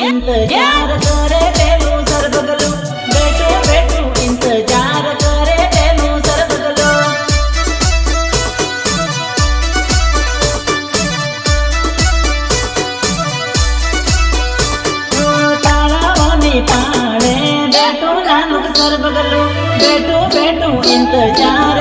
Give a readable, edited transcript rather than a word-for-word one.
इंतजार करे बेलू सर बगलू बैठो बैठो इंतजार करे बेलू सर बगलू तालावनी पाड़े बैठो नानुक सर बगलू बैठो बैठो इंतजार